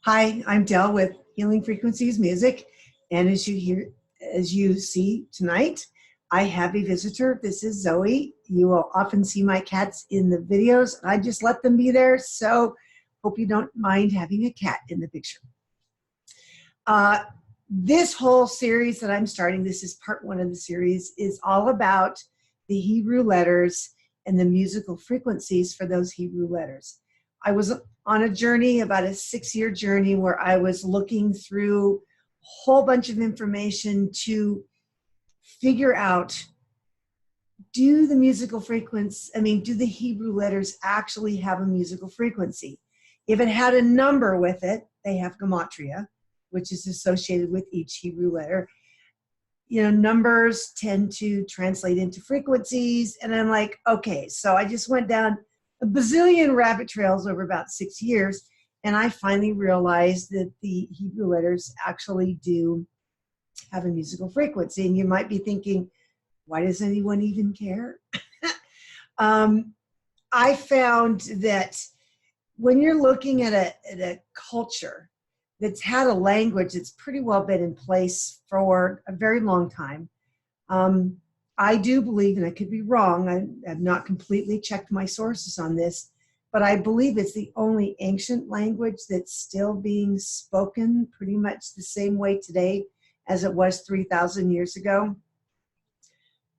Hi, I'm Del with Healing Frequencies Music, and as you see tonight, I have a visitor. This is Zoe. You will often see my cats in the videos. I just let them be there, so hope you don't mind having a cat in the picture. This whole series that I'm starting, this is part one of the series, is all about the Hebrew letters and the musical frequencies for those Hebrew letters. I was on a journey, about a 6-year journey, where I was looking through a whole bunch of information to figure out, do the Hebrew letters actually have a musical frequency? If it had a number with it, they have GEMATRIA, which is associated with each Hebrew letter. You know, numbers tend to translate into frequencies, and I'm like, okay, so I just went down a bazillion rabbit trails over about 6 years, and I finally realized that the Hebrew letters actually do have a musical frequency. And you might be thinking, why does anyone even care? I found that when you're looking at a culture that's had a language that's pretty well been in place for a very long time, I do believe, and I could be wrong, I have not completely checked my sources on this, but I believe it's the only ancient language that's still being spoken pretty much the same way today as it was 3,000 years ago.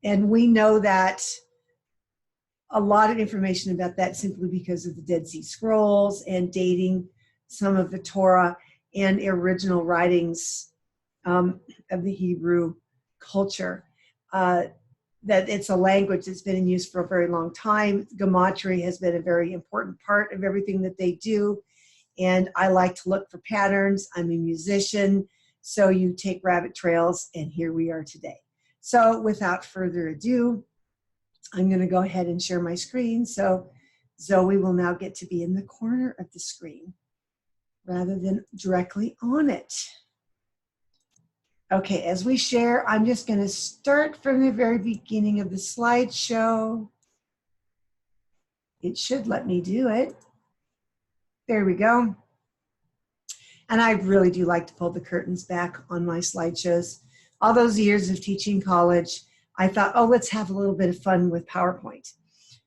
And we know that a lot of information about that simply because of the Dead Sea Scrolls and dating some of the Torah and original writings of the Hebrew culture. That it's a language that's been in use for a very long time. Gematria has been a very important part of everything that they do. And I like to look for patterns. I'm a musician, so you take rabbit trails, and here we are today. So without further ado, I'm going to go ahead and share my screen. So Zoe will now get to be in the corner of the screen rather than directly on it. Okay, as we share, I'm just going to start from the very beginning of the slideshow. It should let me do it. There we go. And I really do like to pull the curtains back on my slideshows. All those years of teaching college, I thought, oh, let's have a little bit of fun with PowerPoint.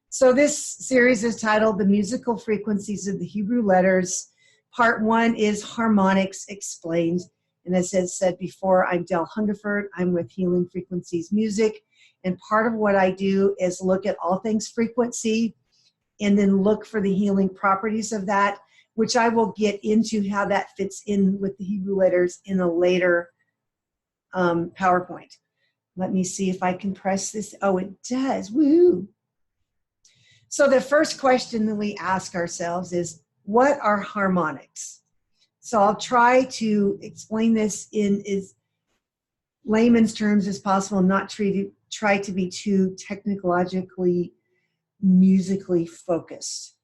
So this series is titled The Musical Frequencies of the Hebrew Letters. Part one is Harmonics Explained. And as I said before, I'm Del Hungerford. I'm with Healing Frequencies Music. And part of what I do is look at all things frequency and then look for the healing properties of that, which I will get into how that fits in with the Hebrew letters in a later PowerPoint. Let me see if I can press this. Oh, it does. Woo! So the first question that we ask ourselves is, what are harmonics? So I'll try to explain this in as layman's terms as possible, not try to be too technologically, musically focused.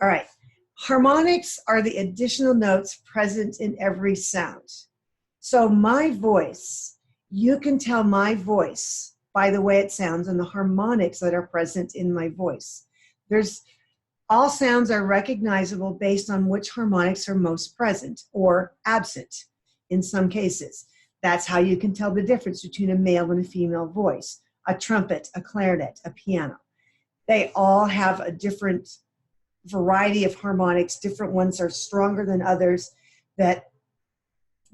All right. Harmonics are the additional notes present in every sound. So my voice, you can tell my voice by the way it sounds and the harmonics that are present in my voice. All sounds are recognizable based on which harmonics are most present or absent in some cases. That's how you can tell the difference between a male and a female voice, a trumpet, a clarinet, a piano. They all have a different variety of harmonics. Different ones are stronger than others that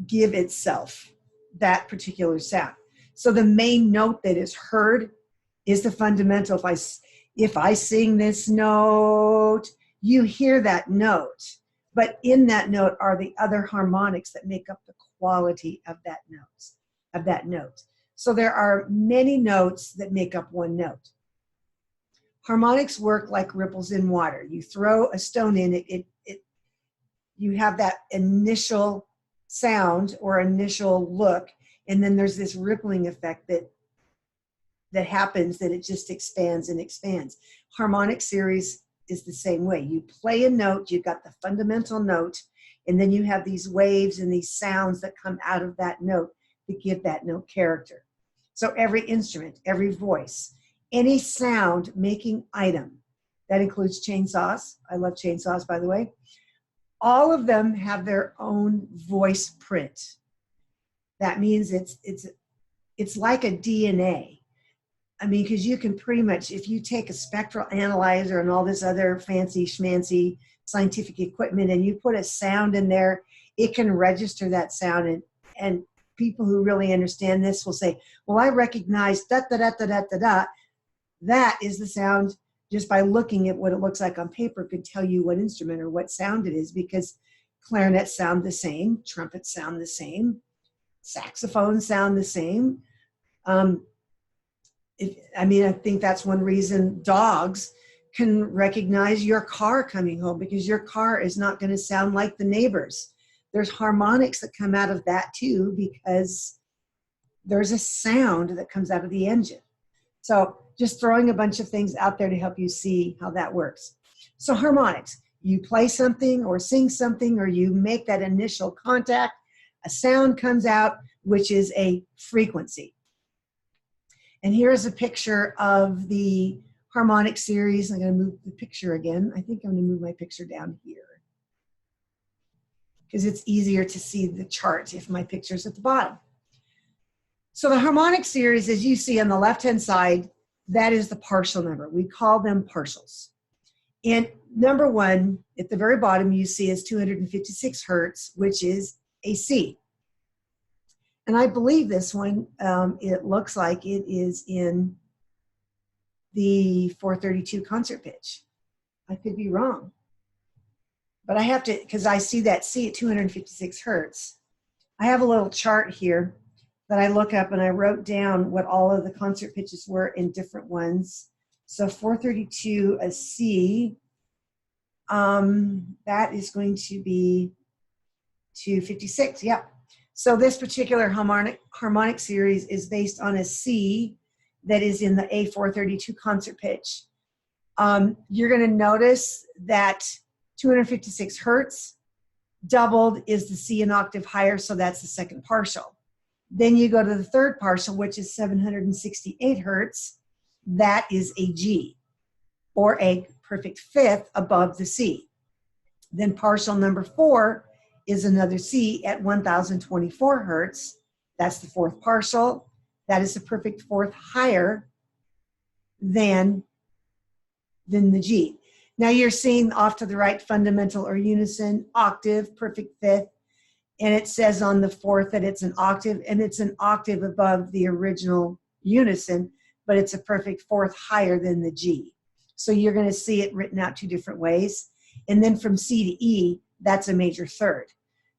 give itself that particular sound. So the main note that is heard is the fundamental. If I sing this note, you hear that note, but in that note are the other harmonics that make up the quality of that note. So there are many notes that make up one note. Harmonics work like ripples in water. You throw a stone in you have that initial sound or initial look, and then there's this rippling effect that happens, that it just expands and expands. Harmonic series is the same way. You play a note, you've got the fundamental note, and then you have these waves and these sounds that come out of that note that give that note character. So every instrument, every voice, any sound making item, that includes chainsaws. I love chainsaws, by the way. all of them have their own voice print. That means it's like a DNA. I mean, because you can pretty much, if you take a spectral analyzer and all this other fancy schmancy scientific equipment and you put a sound in there, it can register that sound. And people who really understand this will say, well, I recognize da da da da da da da. That is the sound. Just by looking at what it looks like on paper could tell you what instrument or what sound it is, because clarinets sound the same, trumpets sound the same, saxophones sound the same. I think that's one reason dogs can recognize your car coming home, because your car is not going to sound like the neighbor's. There's harmonics that come out of that too, because there's a sound that comes out of the engine. So just throwing a bunch of things out there to help you see how that works. So harmonics, you play something or sing something, or you make that initial contact, a sound comes out, which is a frequency. And here's a picture of the harmonic series. I'm going to move the picture again. I think I'm going to move my picture down here, because it's easier to see the chart if my picture's at the bottom. So the harmonic series, as you see on the left-hand side, that is the partial number. We call them partials. And number one, at the very bottom, you see is 256 hertz, which is a C. And I believe this one, it looks like it is in the 432 concert pitch. I could be wrong. But I have to, because I see that C at 256 hertz. I have a little chart here that I look up, and I wrote down what all of the concert pitches were in different ones. So 432, a C, that is going to be 256, yep. So this particular harmonic series is based on a C that is in the A432 concert pitch. You're going to notice that 256 hertz doubled is the C an octave higher, so that's the second partial. Then you go to the third partial, which is 768 hertz. That is a G, or a perfect fifth above the C. Then partial number 4 is another C at 1024 hertz. That's the fourth partial. That is the perfect fourth higher than the G. Now you're seeing off to the right fundamental or unison, octave, perfect fifth, and it says on the fourth that it's an octave, and it's an octave above the original unison, but it's a perfect fourth higher than the G. So you're going to see it written out two different ways. And then from C to E, that's a major third.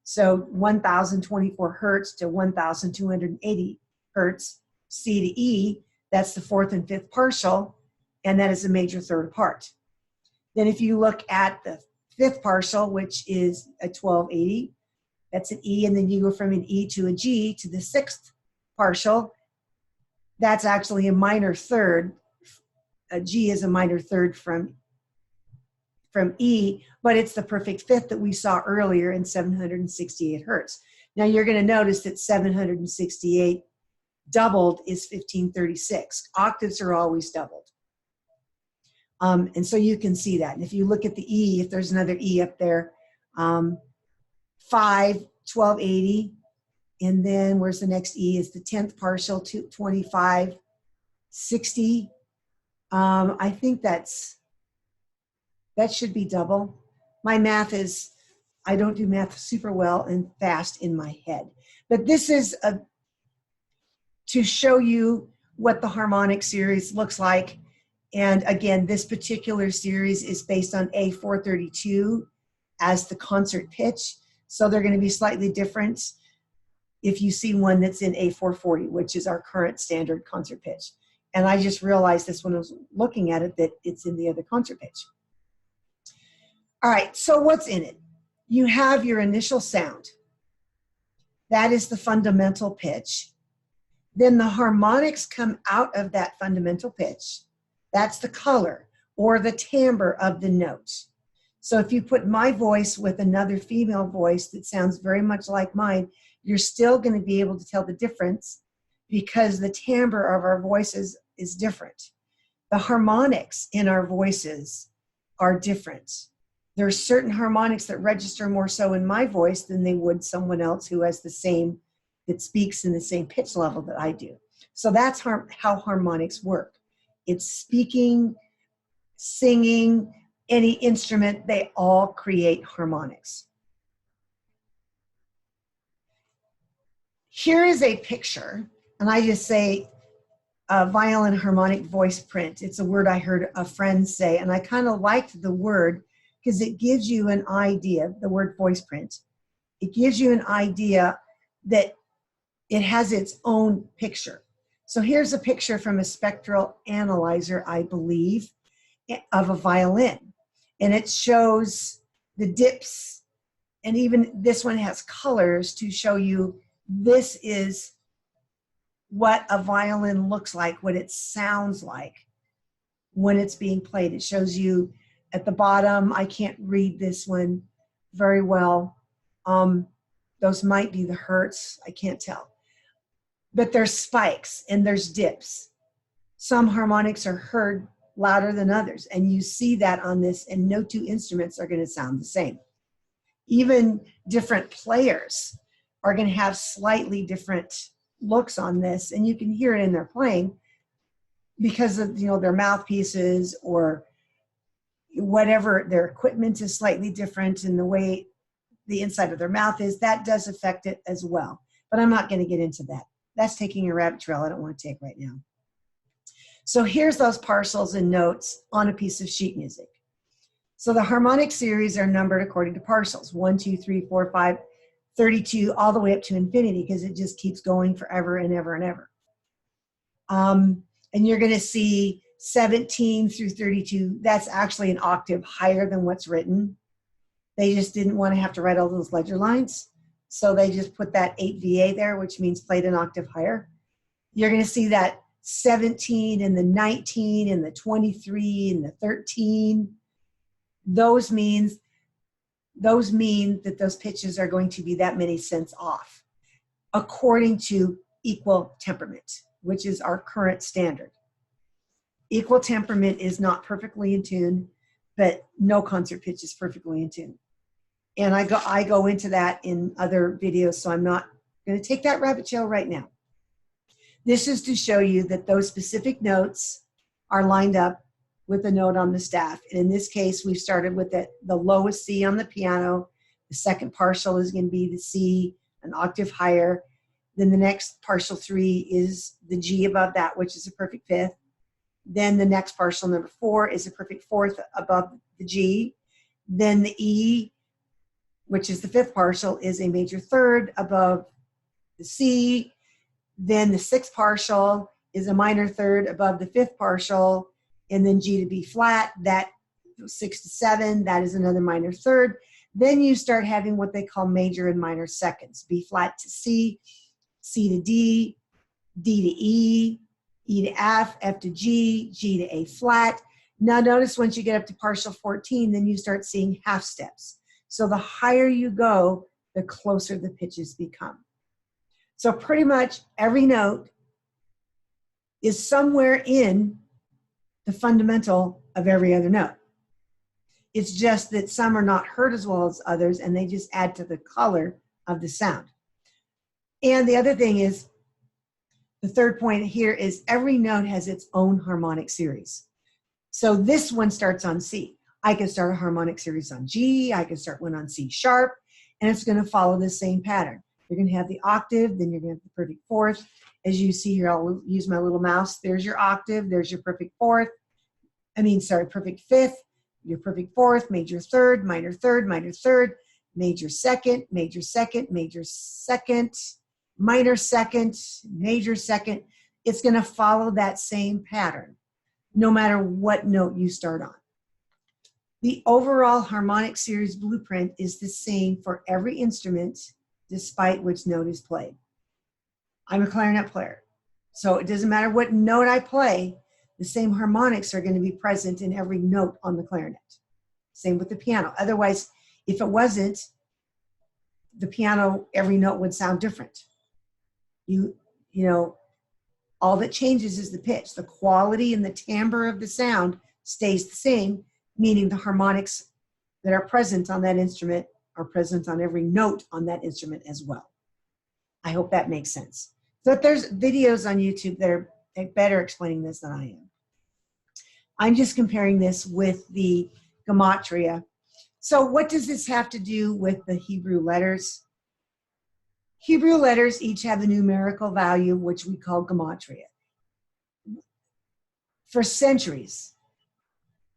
So 1024 hertz to 1280 hertz, C to E, that's the fourth and fifth partial, and that is a major third apart. Then if you look at the fifth partial, which is a 1280, that's an E, and then you go from an E to a G to the sixth partial, that's actually a minor third. A G is a minor third from E, but it's the perfect fifth that we saw earlier in 768 hertz. Now you're going to notice that 768 doubled is 1536. Octaves are always doubled. And so you can see that. And if you look at the E, if there's another E up there, 5, 1280, and then where's the next E is the 10th partial, 25, 60. I think that should be double. My math is, I don't do math super well and fast in my head. But this is to show you what the harmonic series looks like. And again, this particular series is based on A432 as the concert pitch. So they're going to be slightly different if you see one that's in A440, which is our current standard concert pitch. And I just realized this when I was looking at it, that it's in the other concert pitch. All right, so what's in it? You have your initial sound. That is the fundamental pitch. Then the harmonics come out of that fundamental pitch. That's the color or the timbre of the note. So if you put my voice with another female voice that sounds very much like mine, you're still going to be able to tell the difference because the timbre of our voices is different. The harmonics in our voices are different. There are certain harmonics that register more so in my voice than they would someone else who has the same, that speaks in the same pitch level that I do. So that's how harmonics work. It's speaking, singing, any instrument, they all create harmonics. Here is a picture, and I just say violin harmonic voice print. It's a word I heard a friend say, and I kind of liked the word because it gives you an idea, the word voice print. It gives you an idea that it has its own picture. So here's a picture from a spectral analyzer, I believe, of a violin. And it shows the dips, and even this one has colors to show you this is what a violin looks like, what it sounds like when it's being played. It shows you at the bottom, I can't read this one very well. Those might be the hertz, I can't tell. But there's spikes and there's dips. Some harmonics are heard louder than others, and you see that on this, and no two instruments are going to sound the same. Even different players are going to have slightly different looks on this, and you can hear it in their playing because of, you know, their mouthpieces or whatever, their equipment is slightly different, and the way the inside of their mouth is, that does affect it as well. But I'm not going to get into that. That's taking a rabbit trail I don't want to take right now. So here's those partials and notes on a piece of sheet music. So the harmonic series are numbered according to partials, 1, 2, 3, 4, 5, 32, all the way up to infinity, because it just keeps going forever and ever and ever. And you're going to see 17 through 32, that's actually an octave higher than what's written. They just didn't want to have to write all those ledger lines. So they just put that 8 VA there, which means played an octave higher. You're going to see that 17 and the 19 and the 23 and the 13. Those mean that those pitches are going to be that many cents off, according to equal temperament, which is our current standard. Equal temperament is not perfectly in tune, but no concert pitch is perfectly in tune. And I go into that in other videos, so I'm not going to take that rabbit trail right now. This is to show you that those specific notes are lined up with the note on the staff. And in this case, we started with the lowest C on the piano. The second partial is going to be the C, an octave higher. Then the next partial 3 is the G above that, which is a perfect fifth. Then the next partial, number 4, is a perfect fourth above the G. Then the E, which is the fifth partial, is a major third above the C. Then the sixth partial is a minor third above the fifth partial. And then G to B flat, that 6 to 7, that is another minor third. Then you start having what they call major and minor seconds. B flat to C, C to D, D to E, E to F, F to G, G to A flat. Now notice once you get up to partial 14, then you start seeing half steps. So the higher you go, the closer the pitches become. So pretty much every note is somewhere in the fundamental of every other note. It's just that some are not heard as well as others, and they just add to the color of the sound. And the other thing is, the third point here is every note has its own harmonic series. So this one starts on C. I can start a harmonic series on G, I can start one on C sharp, and it's going to follow the same pattern. You're going to have the octave, then you're going to have the perfect fourth. As you see here, I'll use my little mouse. There's your octave, there's your perfect fourth. Perfect fifth, your perfect fourth, major third, minor third, major second, major second, major second, minor second, major second. It's going to follow that same pattern, no matter what note you start on. The overall harmonic series blueprint is the same for every instrument, despite which note is played. I'm a clarinet player, so it doesn't matter what note I play, the same harmonics are going to be present in every note on the clarinet. Same with the piano. Otherwise, if it wasn't, the piano, every note would sound different. You know, all that changes is the pitch. The quality and the timbre of the sound stays the same, meaning the harmonics, that are present on that instrument are present on every note on that instrument as well. I hope that makes sense. So there's videos on YouTube that are better explaining this than I am. I'm just comparing this with the GEMATRIA. So what does this have to do with the Hebrew letters? Hebrew letters each have a numerical value, which we call GEMATRIA. For centuries,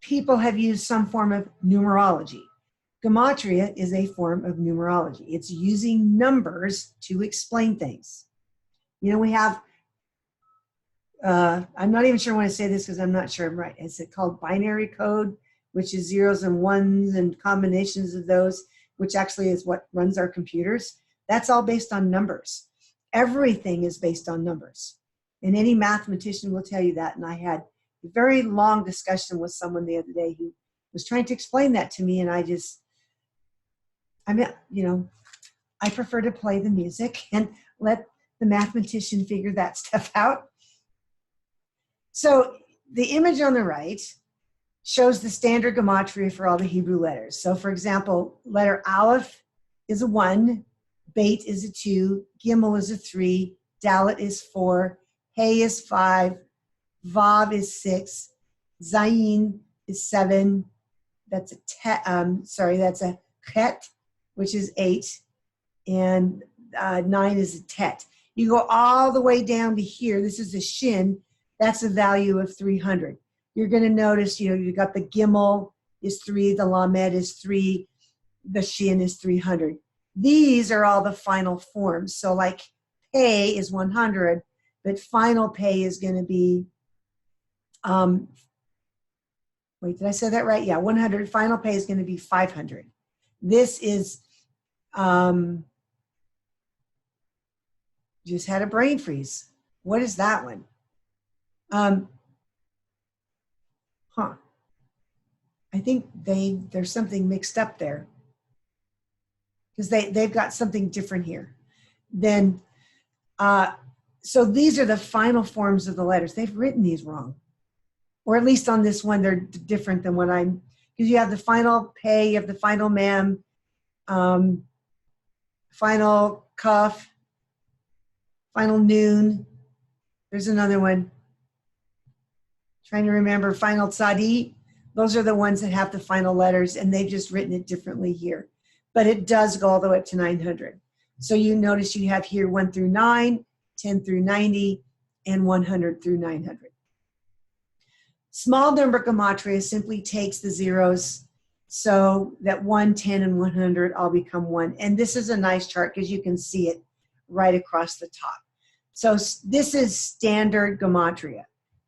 people have used some form of numerology. GEMATRIA is a form of numerology. It's using numbers to explain things. You know, we have, I'm not even sure when I say this because I'm not sure I'm right. Is it called binary code, which is zeros and ones and combinations of those, which actually is what runs our computers? That's all based on numbers. Everything is based on numbers. And any mathematician will tell you that. And I had a very long discussion with someone the other day who was trying to explain that to me. And I prefer to play the music and let the mathematician figure that stuff out. So the image on the right shows the standard gematria for all the Hebrew letters. So for example, letter Aleph is a 1, Beit is a 2, Gimel is a 3, Dalet is 4, Hey is 5, Vav is 6, Zayin is 7, that's a Chet, which is 8, and 9 is a Tet. You go all the way down to here, this is a Shin, that's a value of 300. You're going to notice, you got the Gimel is 3, the Lamed is 3, the Shin is 300. These are all the final forms. So like Pei is 100, but final Pei is going to be, wait, did I say that right? Yeah, 100. Final Pei is going to be 500. This is, just had a brain freeze. What is that one? I think there's something mixed up there because they've got something different here. Then, so these are the final forms of the letters. They've written these wrong, or at least on this one, they're different than what because you have the final Pei, you have the final Mem, final Kaf, final Noon. There's another one. Trying to remember, final Tzadi. Those are the ones that have the final letters, and they've just written it differently here. But it does go all the way up to 900. So you notice you have here 1 through 9, 10 through 90, and 100 through 900. Small number gematria simply takes the zeros so that 1, 10, and 100 all become 1. And this is a nice chart because you can see it right across the top. So this is standard gematria.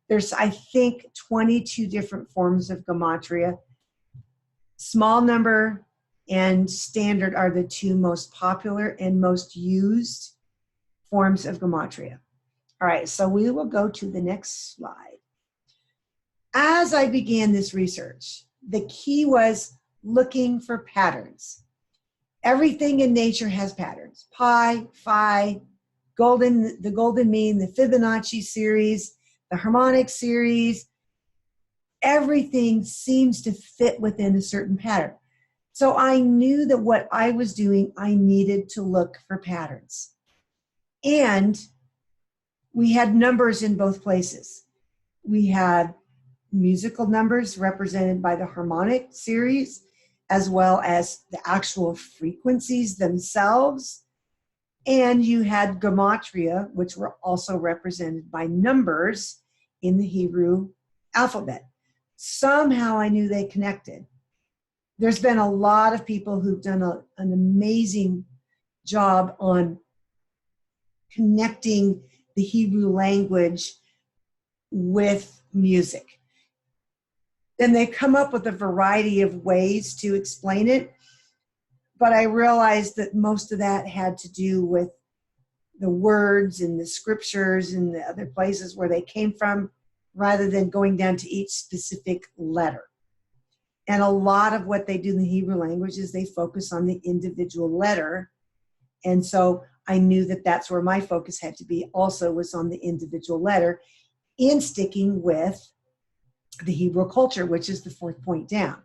There's, I think, 22 different forms of gematria. Small number and standard are the two most popular and most used forms of gematria. All right, so we will go to the next slide. As I began this research, the key was looking for patterns. Everything in nature has patterns. Pi, phi, the golden mean, the Fibonacci series, the harmonic series, everything seems to fit within a certain pattern. So I knew that what I was doing, I needed to look for patterns. And we had numbers in both places. We had musical numbers represented by the harmonic series, as well as the actual frequencies themselves. And you had gematria, which were also represented by numbers in the Hebrew alphabet. Somehow I knew they connected. There's been a lot of people who've done an amazing job on connecting the Hebrew language with music. And they come up with a variety of ways to explain it. But I realized that most of that had to do with the words and the scriptures and the other places where they came from, rather than going down to each specific letter. And a lot of what they do in the Hebrew language is they focus on the individual letter. And so I knew that that's where my focus had to be, also was on the individual letter, in sticking with the Hebrew culture, which is the fourth point down.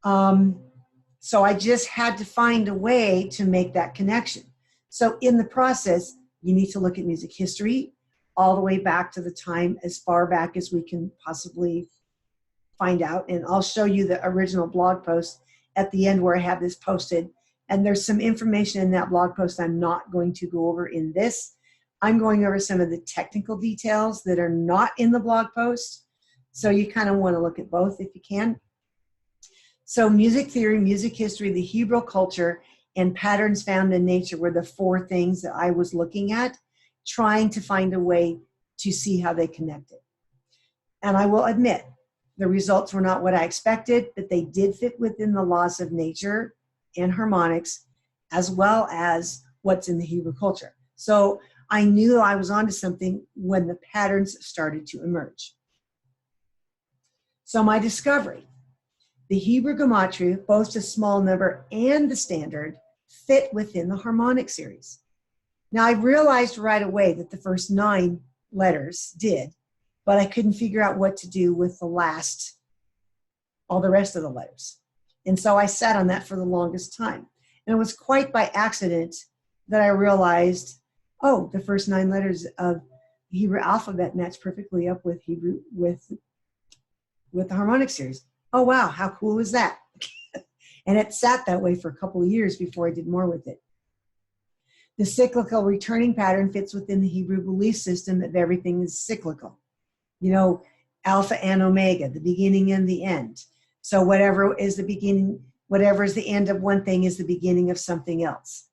So I just had to find a way to make that connection. So in the process, you need to look at music history all the way back to the time as far back as we can possibly find out. And I'll show you the original blog post at the end where I have this posted. And there's some information in that blog post I'm not going to go over in this. I'm going over some of the technical details that are not in the blog post. So you kind of want to look at both if you can. So music theory, music history, the Hebrew culture, and patterns found in nature were the four things that I was looking at, trying to find a way to see how they connected. And I will admit, the results were not what I expected, but they did fit within the laws of nature and harmonics, as well as what's in the Hebrew culture. So I knew I was onto something when the patterns started to emerge. So my discovery, the Hebrew gematria, both the small number and the standard, fit within the harmonic series. Now I realized right away that the first 9 letters did, but I couldn't figure out what to do with all the rest of the letters. And so I sat on that for the longest time. And it was quite by accident that I realized, oh, the first 9 letters of the Hebrew alphabet match perfectly up with with the harmonic series. Oh, wow, how cool is that? And it sat that way for a couple of years before I did more with it. The cyclical returning pattern fits within the Hebrew belief system that everything is cyclical. You know, alpha and omega, the beginning and the end. So whatever is the beginning, whatever is the end of one thing is the beginning of something else.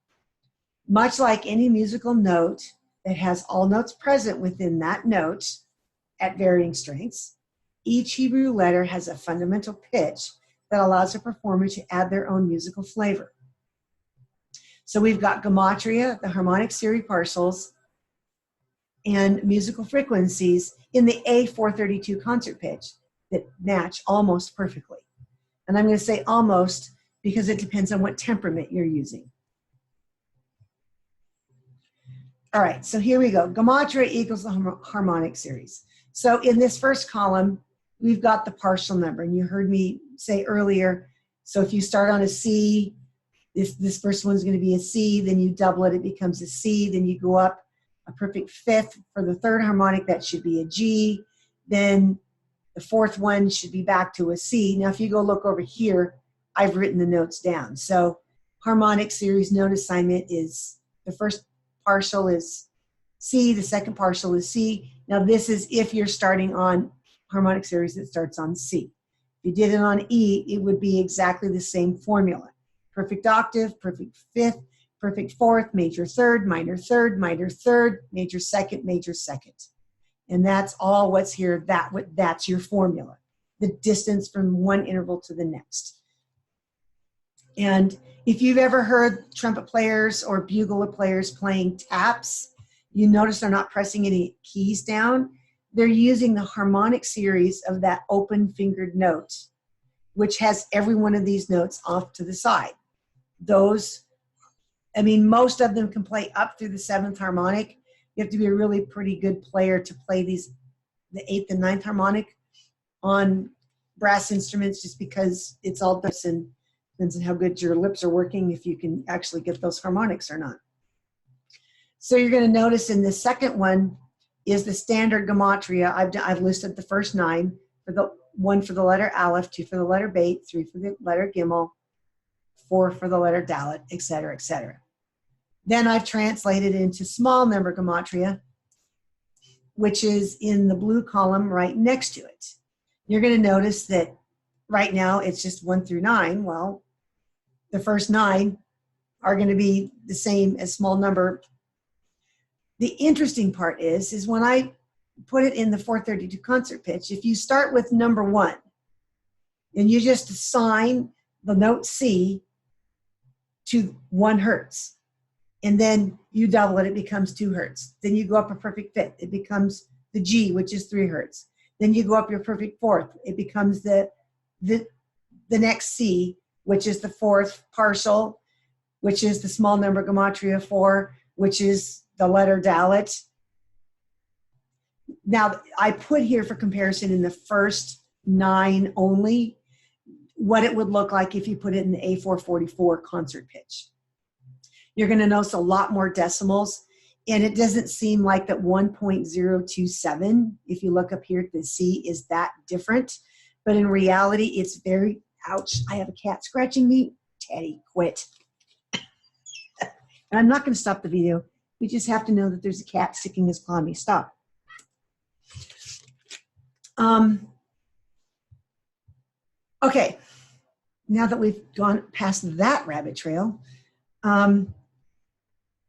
Much like any musical note that has all notes present within that note at varying strengths, each Hebrew letter has a fundamental pitch that allows a performer to add their own musical flavor. So we've got gematria, the harmonic series parcels, and musical frequencies in the A432 concert pitch that match almost perfectly. And I'm going to say almost because it depends on what temperament you're using. All right, so here we go. Gematria equals the harmonic series. So in this first column, we've got the partial number. And you heard me say earlier, so if you start on a C, this first one's going to be a C, then you double it, it becomes a C, then you go up a perfect fifth for the third harmonic, that should be a G, then the fourth one should be back to a C. Now if you go look over here, I've written the notes down. So harmonic series note assignment is, the first partial is C, the second partial is C. Now this is if you're starting on harmonic series that starts on C. If you did it on E, it would be exactly the same formula. Perfect octave, perfect fifth, perfect fourth, major third, minor third, major second. And that's all what's here. That's your formula, the distance from one interval to the next. And if you've ever heard trumpet players or bugle players playing taps, you notice they're not pressing any keys down. They're using the harmonic series of that open fingered note, which has every one of these notes off to the side. Those, I mean, most of them can play up through the 7th harmonic. You have to be a really pretty good player to play these, the 8th and 9th harmonic on brass instruments, just because it's all and depends on how good your lips are working, if you can actually get those harmonics or not. So you're going to notice in the second one is the standard gematria. I've listed the first 9, for the 1 for the letter Aleph, 2 for the letter Beit, 3 for the letter Gimel, 4 for the letter Dalet, etc., etc. Then I've translated it into small number gematria, which is in the blue column right next to it. You're going to notice that right now it's just 1 through 9. Well, the first 9 are going to be the same as small number. The interesting part is when I put it in the 432 concert pitch, if you start with number 1 and you just assign the note C to 1 hertz, and then you double it, it becomes 2 hertz. Then you go up a perfect fifth, it becomes the G, which is 3 hertz. Then you go up your perfect fourth, it becomes the next C, which is the 4th partial, which is the small number gematria 4, which is the letter Dalet. Now, I put here for comparison in the first 9 only. what it would look like if you put it in the A444 concert pitch. You're going to notice a lot more decimals, and it doesn't seem like that 1.027, if you look up here at the C, is that different. But in reality, it's very, ouch, I have a cat scratching me. Teddy, quit. And I'm not going to stop the video. We just have to know that there's a cat sticking his claw in me. Stop. Okay, now that we've gone past that rabbit trail,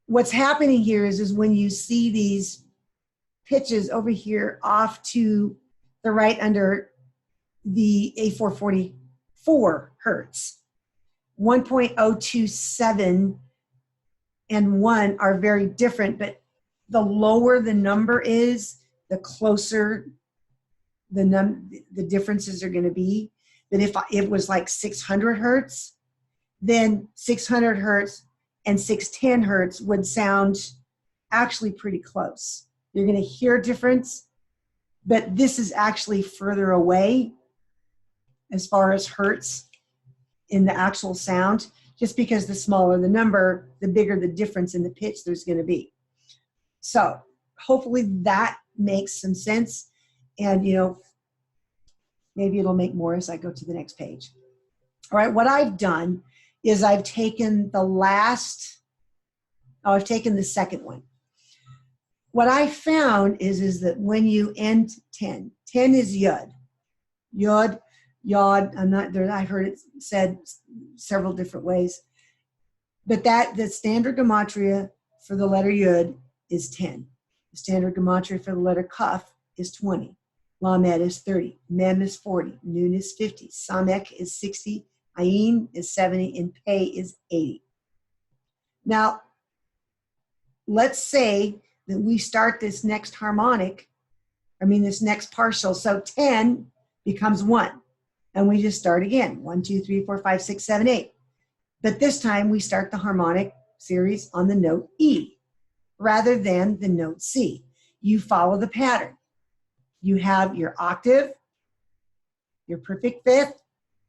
what's happening here is when you see these pitches over here off to the right under the A444 hertz, 1.027 and 1 are very different, but the lower the number is, the closer the differences are going to be. That if it was like 600 hertz, then 600 hertz and 610 hertz would sound actually pretty close. You're going to hear a difference, but this is actually further away as far as hertz in the actual sound, just because the smaller the number, the bigger the difference in the pitch there's going to be. So hopefully that makes some sense, and maybe it'll make more as I go to the next page. All right, what I've done is I've taken the second one. What I found is that when you end 10 is yod. Yod, yod, I've heard it said several different ways. But the standard gematria for the letter yod is 10. The standard gematria for the letter kaf is 20. Lamed is 30. Mem is 40. Nun is 50. Samek is 60. Ayin is 70. And Pei is 80. Now, let's say that we start this next harmonic, this next partial. So 10 becomes 1. And we just start again. 1, 2, 3, 4, 5, 6, 7, 8. But this time we start the harmonic series on the note E rather than the note C. You follow the pattern. You have your octave, your perfect fifth,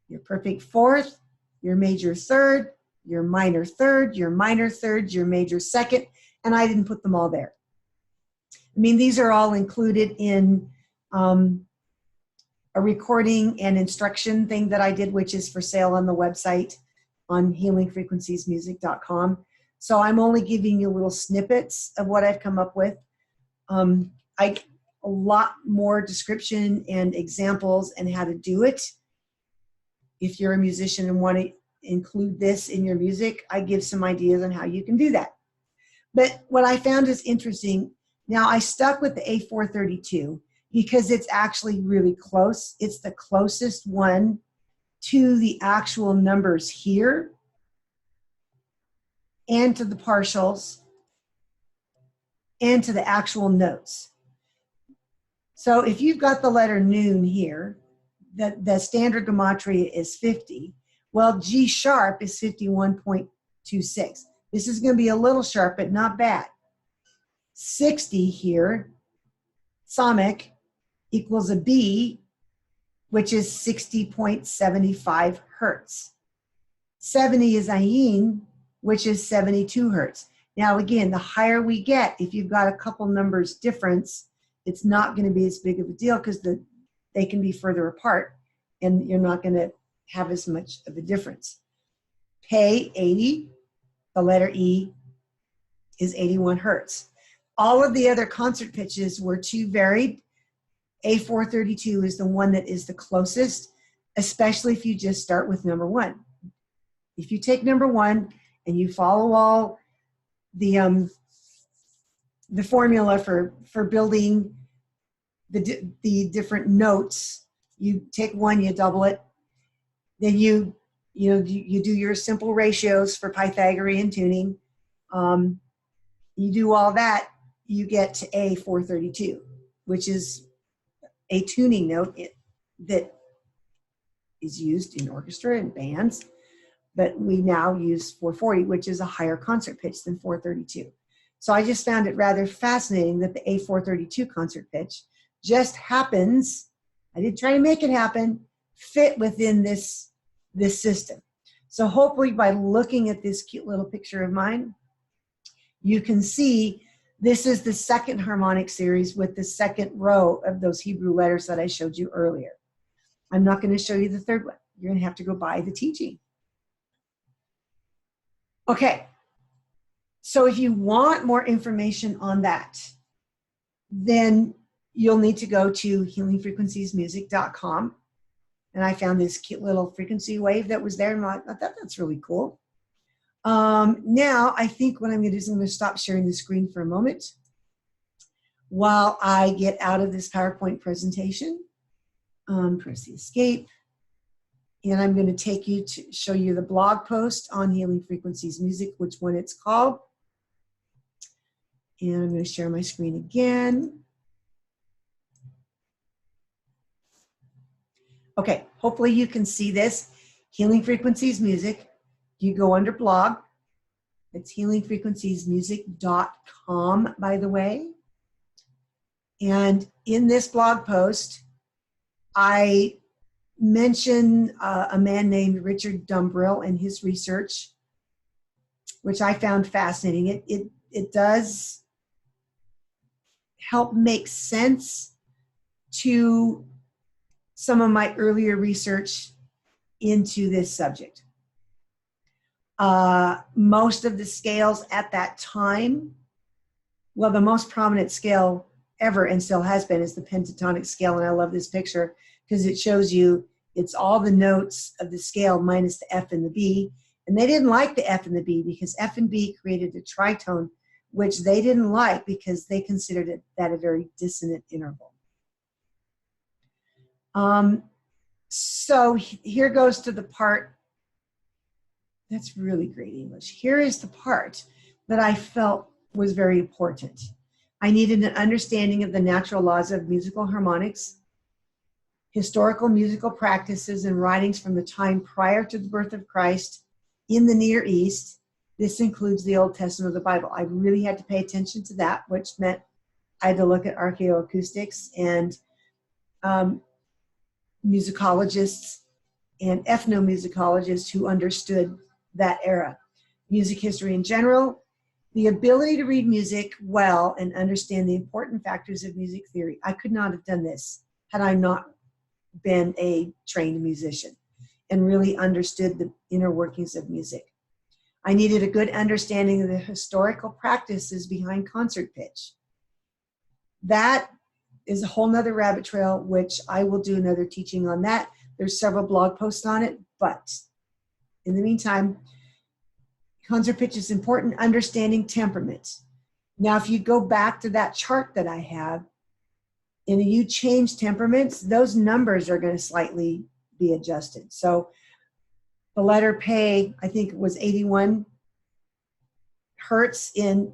your perfect fourth, your major third, your minor third, your minor third, your major second, and I didn't put them all there. These are all included in a recording and instruction thing that I did, which is for sale on the website on healingfrequenciesmusic.com. So I'm only giving you little snippets of what I've come up with. A lot more description and examples and how to do it. If you're a musician and want to include this in your music, I give some ideas on how you can do that. But what I found is interesting, now I stuck with the A432 because it's actually really close. It's the closest one to the actual numbers here and to the partials and to the actual notes. So if you've got the letter Nun here, the standard gematria is 50. Well, G sharp is 51.26. This is going to be a little sharp, but not bad. 60 here, Samek, equals a B, which is 60.75 hertz. 70 is Ayin, which is 72 hertz. Now, again, the higher we get, if you've got a couple numbers difference, it's not going to be as big of a deal because they can be further apart and you're not going to have as much of a difference. Pei, 80, the letter E is 81 hertz. All of the other concert pitches were too varied. A432 is the one that is the closest, especially if you just start with number 1. If you take number 1 and you follow all the formula for building the different notes, you take 1, you double it, then you do your simple ratios for Pythagorean tuning. You do all that, you get to A432, which is a tuning note that is used in orchestra and bands, but we now use 440, which is a higher concert pitch than 432. So I just found it rather fascinating that the A432 concert pitch just happens, I did try to make it happen, fit within this this system. So hopefully by looking at this cute little picture of mine, you can see this is the second harmonic series with the second row of those Hebrew letters that I showed you earlier. I'm not going to show you the third one. You're going to have to go buy the teaching. Okay, so if you want more information on that, then you'll need to go to healingfrequenciesmusic.com. And I found this cute little frequency wave that was there, and I thought that's really cool. Now, I think what I'm going to do is I'm going to stop sharing the screen for a moment while I get out of this PowerPoint presentation. Press the escape. And I'm going to take you to show you the blog post on Healing Frequencies Music, which one it's called. And I'm going to share my screen again. Okay, hopefully you can see this. Healing Frequencies Music. You go under blog. It's healingfrequenciesmusic.com, by the way. And in this blog post, I mention a man named Richard Dumbrill and his research, which I found fascinating. It does help make sense to some of my earlier research into this subject. Most of the scales at that time, well, the most prominent scale ever and still has been is the pentatonic scale. And I love this picture because it shows you it's all the notes of the scale minus the F and the B. And they didn't like the F and the B because F and B created a tritone, which they didn't like because they considered it that a very dissonant interval. So here goes to the part that's really great English. Here is the part that I felt was very important. I needed an understanding of the natural laws of musical harmonics, historical musical practices and writings from the time prior to the birth of Christ in the Near East. This includes the Old Testament of the Bible. I really had to pay attention to that, which meant I had to look at archaeoacoustics and musicologists and ethnomusicologists who understood that era. Music history in general, the ability to read music well and understand the important factors of music theory. I could not have done this had I not been a trained musician and really understood the inner workings of music. I needed a good understanding of the historical practices behind concert pitch. That is a whole nother rabbit trail, which I will do another teaching on that. There's several blog posts on it, but in the meantime, concert pitch is important, understanding temperaments. Now, if you go back to that chart that I have, and you change temperaments, those numbers are going to slightly be adjusted. So the letter P, I think it was 81 hertz in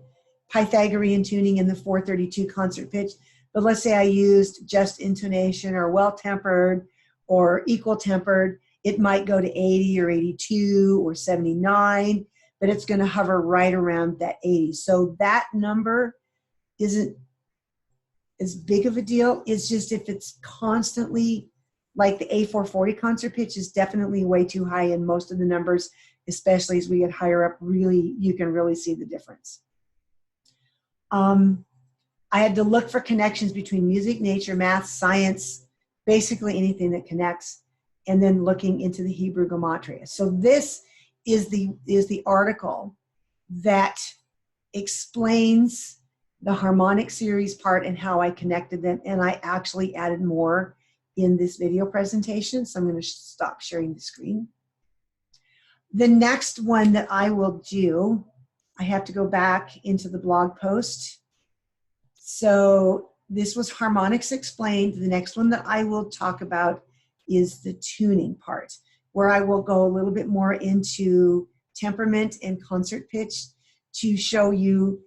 Pythagorean tuning in the 432 concert pitch. But let's say I used just intonation or well-tempered or equal-tempered, it might go to 80 or 82 or 79, but it's going to hover right around that 80. So that number isn't as big of a deal. It's just if it's constantly, like the A440 concert pitch is definitely way too high in most of the numbers, especially as we get higher up, really, you can really see the difference. I had to look for connections between music, nature, math, science, basically anything that connects, and then looking into the Hebrew Gematria. So this is the article that explains the harmonic series part and how I connected them, and I actually added more in this video presentation, so I'm going to stop sharing the screen. The next one that I will do, I have to go back into the blog post. So this was Harmonics Explained. The next one that I will talk about is the tuning part, where I will go a little bit more into temperament and concert pitch to show you.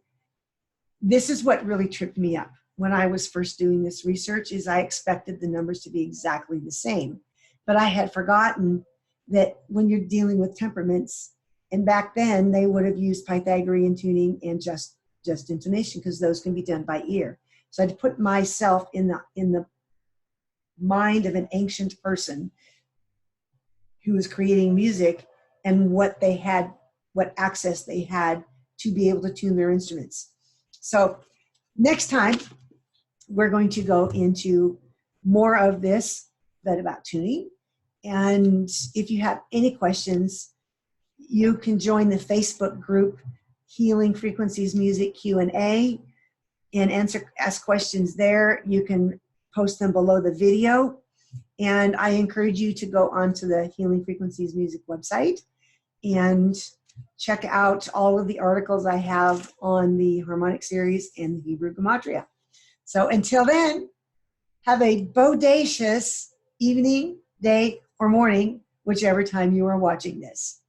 This is what really tripped me up when I was first doing this research, is I expected the numbers to be exactly the same. But I had forgotten that when you're dealing with temperaments, and back then they would have used Pythagorean tuning and just intonation, because those can be done by ear. So I had to put myself in the mind of an ancient person who was creating music and what they had, what access they had to be able to tune their instruments. So next time, we're going to go into more of this, but about tuning. And if you have any questions, you can join the Facebook group, Healing Frequencies Music Q&A, and ask questions there. You can post them below the video. And I encourage you to go onto the Healing Frequencies Music website and check out all of the articles I have on the harmonic series and the Hebrew Gematria. So until then, have a bodacious evening, day, or morning, whichever time you are watching this.